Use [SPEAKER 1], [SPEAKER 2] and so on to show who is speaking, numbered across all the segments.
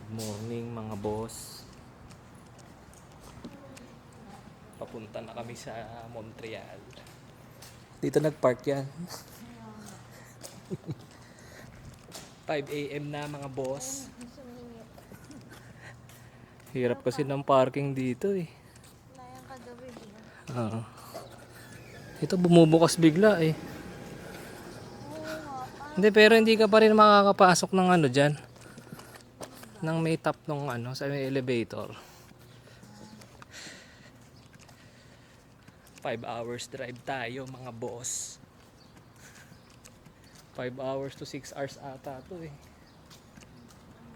[SPEAKER 1] Morning mga boss. Papunta na kami sa Montreal. Dito nagpark yan. 5 AM na mga boss. Hirap kasi ng parking dito eh. Oo. Ito bumubukas bigla eh. Hindi, pero hindi ka pa rin makakapasok ng ano dyan. Nang may top nung ano sa may elevator. 5 hours drive tayo mga boss. 5 hours to 6 hours ata to eh.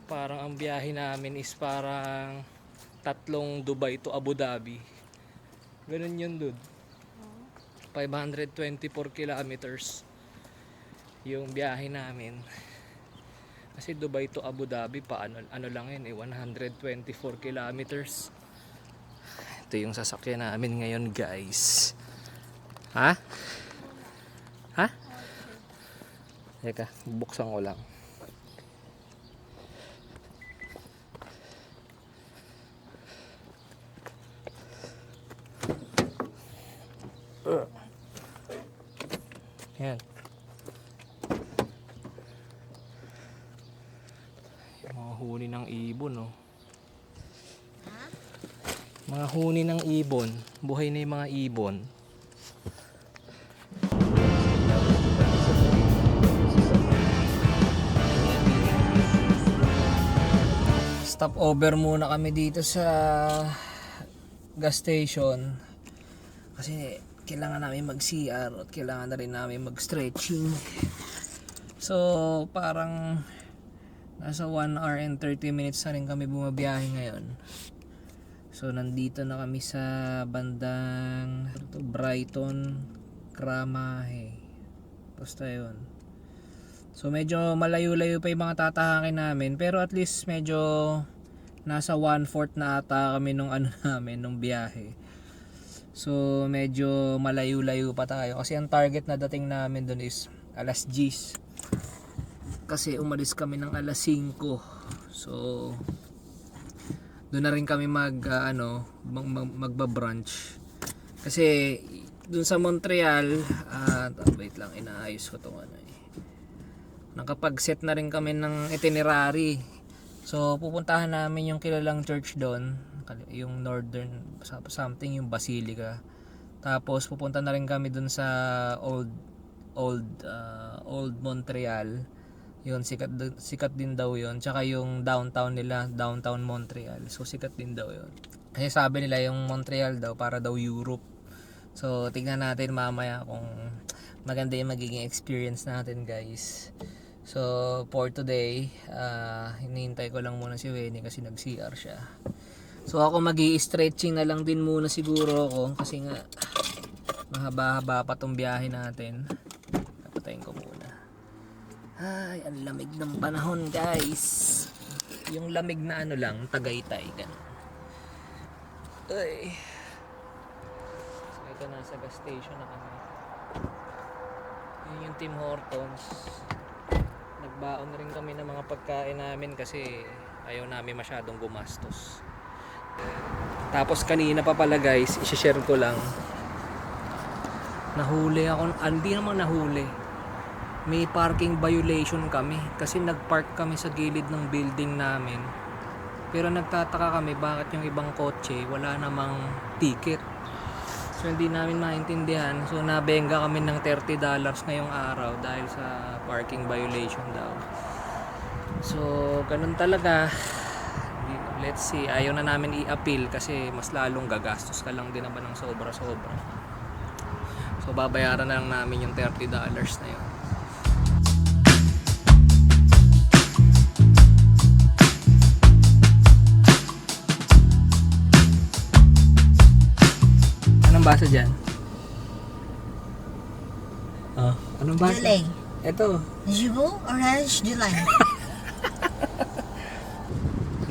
[SPEAKER 1] Parang ang biyahe namin is parang tatlong Dubai to Abu Dhabi. Ganun yun dude. 524 kilometers yung biyahe namin. Kasi Dubai to Abu Dhabi pa ano lang yun eh, 124 kilometers. Ito yung sasakyan namin ngayon guys. Ha? Ha? Teka, buksan ko lang. Yan. Mga huni ng ibon, no? Mga huni ng ibon. Buhay na yung mga ibon. Stop over muna kami dito sa gas station. Kasi kailangan namin mag-CR at kailangan na rin namin mag-stretching. So, parang nasa 1 hour and 30 minutes na rin kami bumabiyahe ngayon. So nandito na kami sa bandang Brighton, Cramahe. Basta yun. So medyo malayo-layo pa yung mga tatahakin namin, pero at least medyo nasa 1/4 na ata kami nung ano namin, nung biyahe. So medyo malayo-layo pa tayo kasi ang target na dating namin dun is alas 10. Kasi umalis kami ng alas 5. So doon na rin kami magba-brunch. Kasi doon sa Montreal, wait lang, inaayos ko tong ano eh. Nakapag-set na rin kami ng itinerary. So pupuntahan namin yung kilalang church doon, yung Northern something, yung Basilica. Tapos pupunta na rin kami doon sa old Montreal. Yun, sikat din daw yun. Tsaka yung downtown nila, downtown Montreal. So sikat din daw yun. Kasi sabi nila yung Montreal daw para daw Europe. So tignan natin mamaya kung maganda yung magiging experience natin guys. So for today, hinihintay ko lang muna si Wenny kasi nag-CR siya. So ako magi-stretching na lang din muna siguro ako kasi nga mahaba-haba pa tong biyahe natin. Papatayin ko muna. Ay, ang lamig ng panahon guys. Yung lamig na ano lang, Tagaytay ganun. Ay. So ito, nasa gas station na kami. Yun yung Tim Hortons. Nagbaon na rin kami ng mga pagkain namin kasi ayaw namin masyadong gumastos. Tapos kanina pa pala guys, i-share ko lang. Nahuli ako, hindi naman nahuli. May parking violation kami kasi nagpark kami sa gilid ng building namin. Pero nagtataka kami bakit yung ibang kotse wala namang ticket. So hindi namin maintindihan. So nabenga kami ng $30 ngayong araw dahil sa parking violation daw. So ganun talaga. Let's see, ayaw na namin i-appeal kasi mas lalong gagastos ka lang din naman ng sobra-sobra. So babayaran na lang namin yung $30 na yun. Anong basa dyan? Anong basa?
[SPEAKER 2] July.
[SPEAKER 1] Ito.
[SPEAKER 2] Jibu, orange, July.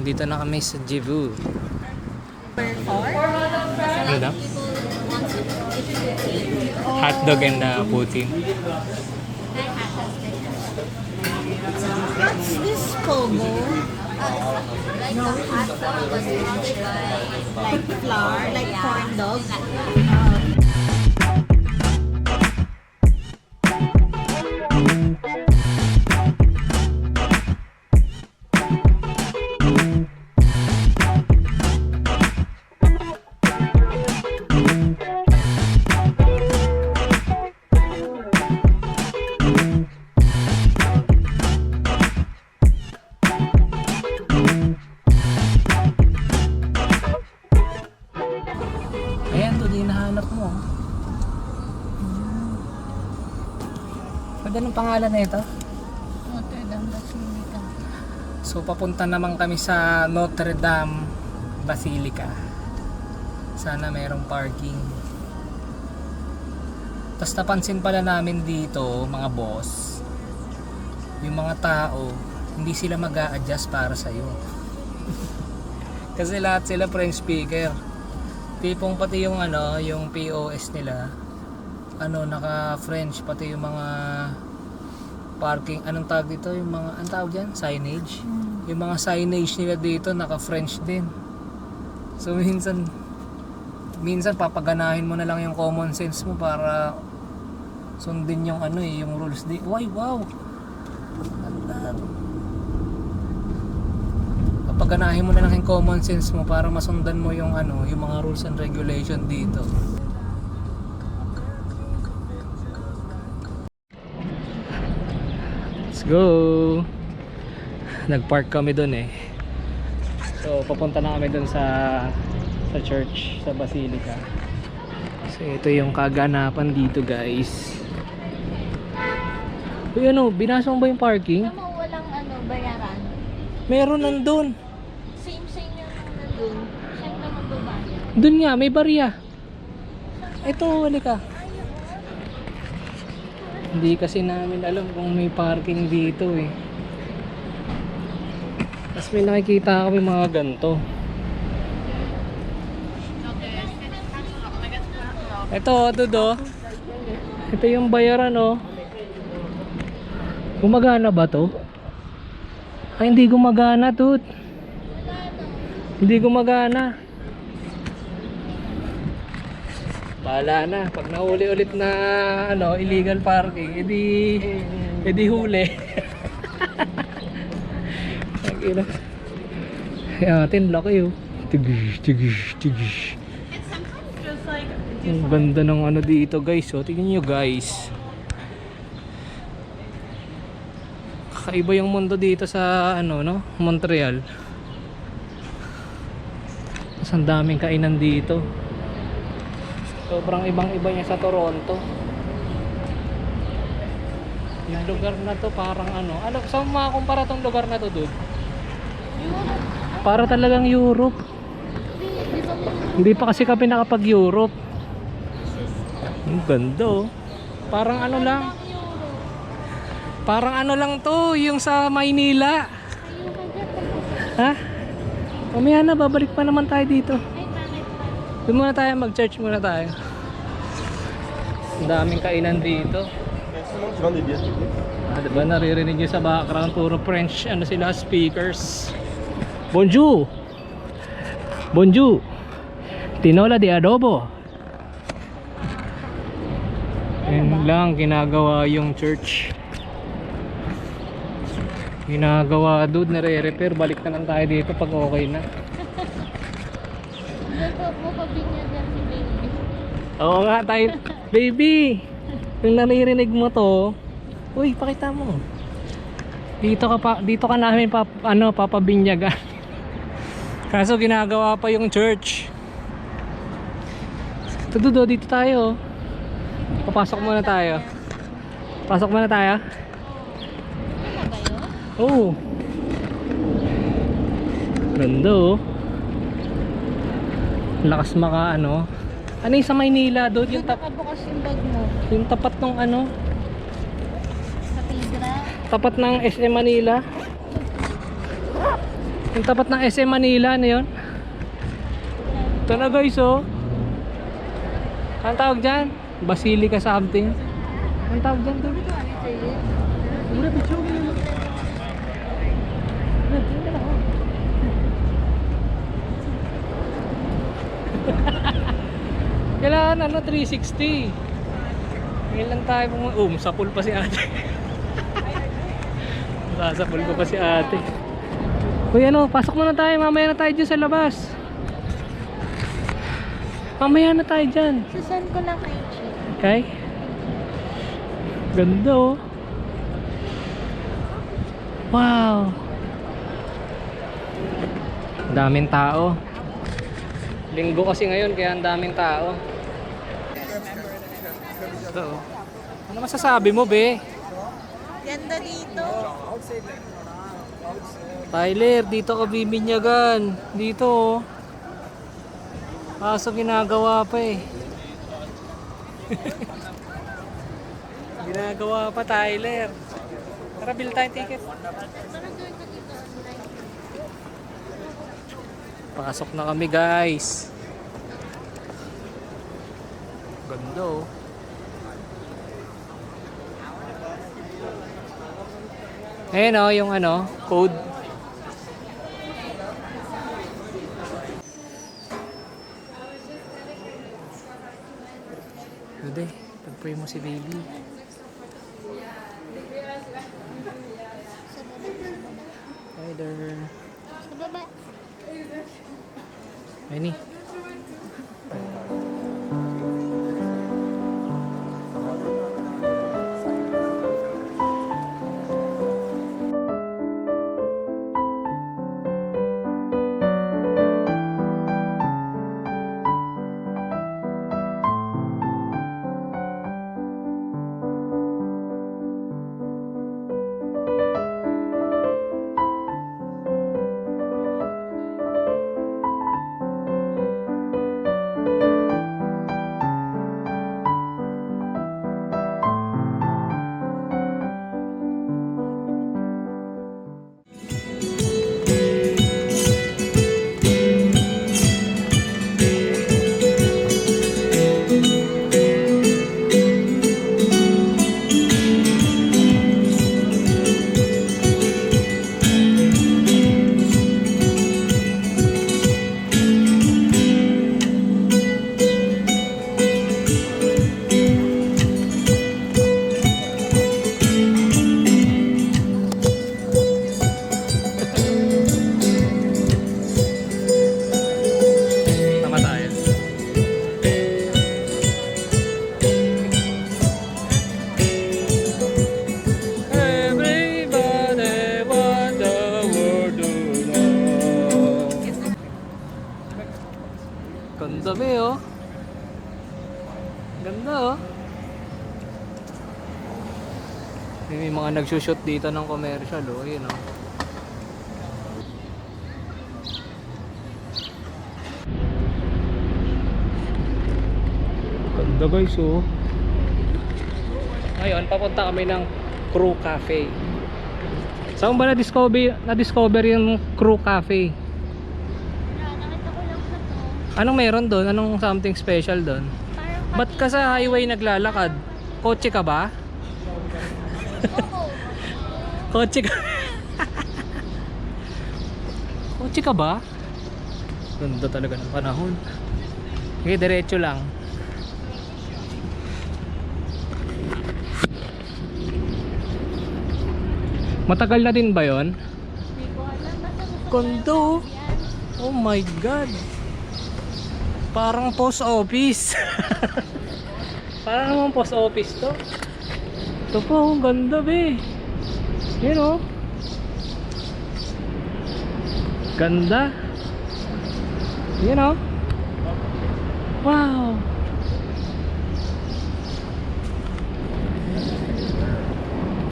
[SPEAKER 1] Dito na kami sa Jibu. Ano daw? Hotdog and poutine.
[SPEAKER 2] What's this, Pogo? No, like flour, like corn dog.
[SPEAKER 1] Ayan, doon yung hinahanap mo. Ano anong pangalan na ito?
[SPEAKER 2] Notre Dame Basilica.
[SPEAKER 1] So papunta naman kami sa Notre Dame Basilica. Sana mayroong parking. Tapos napansin pala namin dito mga boss, yung mga tao hindi sila mag-a-adjust para sa'yo. Kasi lahat sila French speaker. Tipong pati yung ano, yung POS nila ano, naka French, pati yung mga parking, anong tawag dito, yung mga, anong tawag dyan? Signage. Yung mga signage nila dito naka French din. So minsan papaganahin mo na lang yung common sense mo para sundin yung ano eh, yung rules di. Wow. Papaganahin mo na lang yung common sense mo para masundan mo yung ano, yung mga rules and regulation dito. Let's go. Nagpark kami doon eh. So papunta na kami doon sa church, sa Basilica. So ito yung kaganapan dito, guys. Uy, ano, binasong ba yung parking?
[SPEAKER 2] Alam mo, walang bayaran.
[SPEAKER 1] Meron nandun.
[SPEAKER 2] Same yung nandun. Saan ka magbabayad?
[SPEAKER 1] Doon nga, may barya. Ito, wali ka. Hindi kasi namin alam kung may parking dito eh. Tapos may nakikita kami mga ganito. Ito, Dudo. Ito yung bayaran, oh. Gumagana ba to? Ay, hindi gumagana, dude. Hindi gumagana. Bahala na. Pag nahuli ulit na ano, illegal parking, edi huli. Nakina. Kaya atin, laki oh. Tigish. Ang ganda ng ano dito, guys. Oh, tingnan nyo, guys. Kakaiba yung mundo dito sa ano, no? Montreal. Mas ang daming kainan dito. Sobrang ibang-iba niya sa Toronto. Yung lugar na to parang ano, saan mo makakumpara tong lugar na to, dude? Para talagang Europe. Hindi pa kasi kami nakapag-Europe. Ang ganda oh. Parang ano lang. Parang ano lang to, yung sa Maynila. Ha? Mamaya na, babalik pa naman tayo dito. Doon muna tayo, mag-church muna tayo. Ang daming kainan dito. Diba naririnig nyo sa background, puro French, ano sila, speakers. Bonjour! Bonjour! Tinola de adobo. Yan lang ginagawa yung church. Ginagawa, dude, nare-repair. Balik na lang tayo dito pag okay na. Oo nga tayo. Baby, yung naririnig mo to, uy, pakita mo. Dito ka namin papabinyagan. Kaso ginagawa pa yung church. Dudo, dito tayo. Papasok muna tayo. Pasok muna tayo. Oh. Ganda oh. Lakas maka ano. Ano yung sa Maynila doon? Yung
[SPEAKER 2] Nakabukas yung bag mo.
[SPEAKER 1] yung tapat ng ano?
[SPEAKER 2] Cathedral.
[SPEAKER 1] Tapat ng SM Manila. Yung tapat ng SM Manila na yun. Ito na guys oh. Anong tawag dyan? Basilica something. Anong tawag dyan doon? Kailangan ano, 360. Ngayon lang tayo sapul pa si ate. Sasapul ko pa si ate. Uy, ano, pasok muna tayo. Mamaya na tayo dyan sa labas. Mamaya na tayo dyan.
[SPEAKER 2] Susan ko lang kay Chi.
[SPEAKER 1] Okay? Ganda oh. Wow. Ang daming tao. Linggo kasi ngayon kaya ang daming tao. Ito oh. Ano masasabi mo, be?
[SPEAKER 2] Ganda dito.
[SPEAKER 1] Tyler, dito ka bibinyagan. Dito oh. Kaso ginagawa pa eh. Ginagawa pa, Tyler. Tara, bill tayong ticket. Pasok na kami, guys. Ganda oh. Ayan oh, yung ano, code. Pwede, pag-pray mo si baby. Hi there.
[SPEAKER 2] Sa baba.
[SPEAKER 1] Ayun eh. Tama tayo. Everybody want the world to know. Ganda ba oh? Ganda oh. May mga nagsushoot dito ng commercial oh, yun oh. Ganda guys oh. Ngayon papunta kami ng Crew Cafe. Saan ba na-discover yung Crew Cafe?
[SPEAKER 2] Nakita ko lang sa to.
[SPEAKER 1] Anong meron doon? Anong something special doon?
[SPEAKER 2] Parang
[SPEAKER 1] Ba't ka sa highway naglalakad? Kotse ka ba?
[SPEAKER 2] Oo.
[SPEAKER 1] Kotse ka? Kotse ka ba? Ganda talaga ng panahon. Okay, diretso lang. Matagal na din ba yon?
[SPEAKER 2] Hindi ko alam. Basta gusto ko
[SPEAKER 1] Kondo.
[SPEAKER 2] lang yan.
[SPEAKER 1] Oh my god. Parang post office. Parang naman post office to. Ito po, ang ganda be. Yun oh. Ganda. Yun oh. Wow.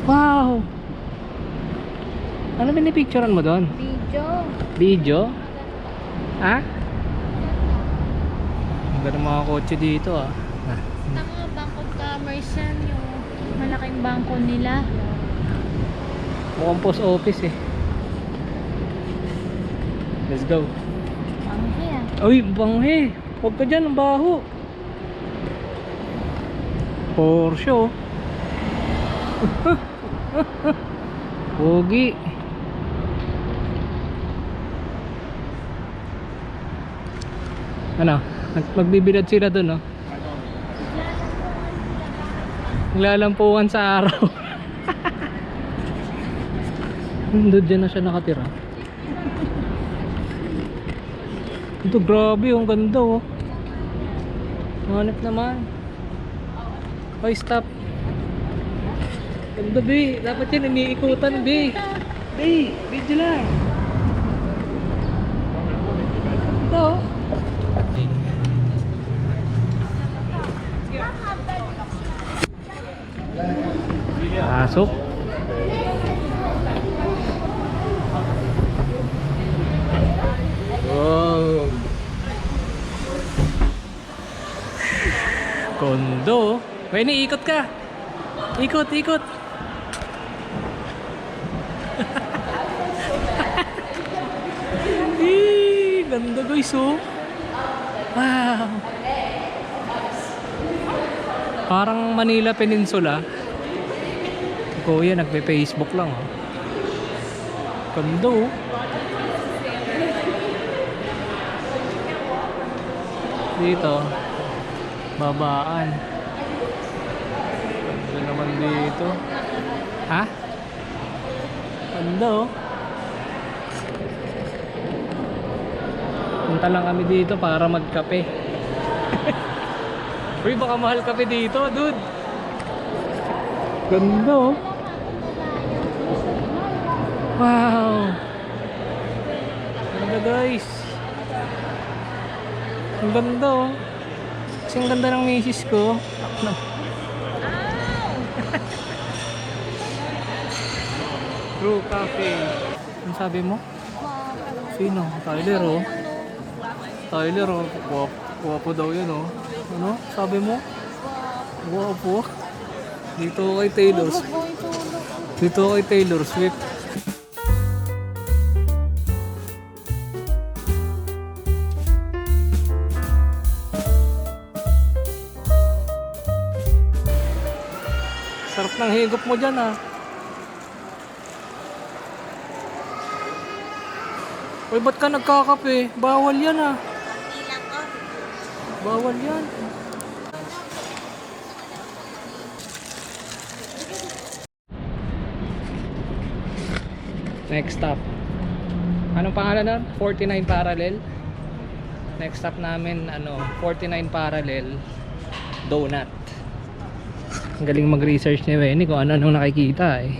[SPEAKER 1] Wow. Ano pinipicturean mo doon?
[SPEAKER 2] Video.
[SPEAKER 1] Video? Ha? Ang ganda ng mga kotse dito ah.
[SPEAKER 2] Tama, Bank of Commerce yan. Yung malaking bangko nila.
[SPEAKER 1] Mukhang post office eh. Let's go.
[SPEAKER 2] Bangko yan.
[SPEAKER 1] Uy, banghe. Huwag ka dyan, ang baho. Porsche oh. Pogi. Ano? Magbibilad sila dun, oh. Naglalampuan sa araw. Doon dyan na siya nakatira. Ito grabe, ang ganda, oh. Hanap naman. Hoy, stop. Ganda, be. Dapat yan iniikutan, be. Be, video lang. Ito, oh. Pasok. Wow. Kondo. May ikot ka. Ikot, ikot. Ganda guys, oh. Wow. Parang Manila Peninsula. Kuya, nagpe-Facebook lang, oh. Ganda, oh. Dito, babaan. Ganda naman dito. Ha? Ganda, oh. Punta lang kami dito para magkape. Uy, baka mahal kape dito, dude. Ganda, oh. Wow. Ganda, guys. Ang ganda, oh. Kasi ang ganda ng misis ko. Brew Cafe. Ano sabi mo? Sino? Tyler, oh. Tyler, oh. Guwapo daw yun, oh. Ano? Sabi mo? Guwapo. Dito kay Taylor Swift. Dito kay Taylor Swift. Sarap ng higop mo dyan, ah. Uy, ba't ka nagkakape? Bawal yan, ah. Bawal yan. Next stop. Anong pangalan nun? 49 Parallel. Next stop namin, 49 Parallel Donut. Ang galing mag-research ni Wenny kung ano-anong nakikita, eh.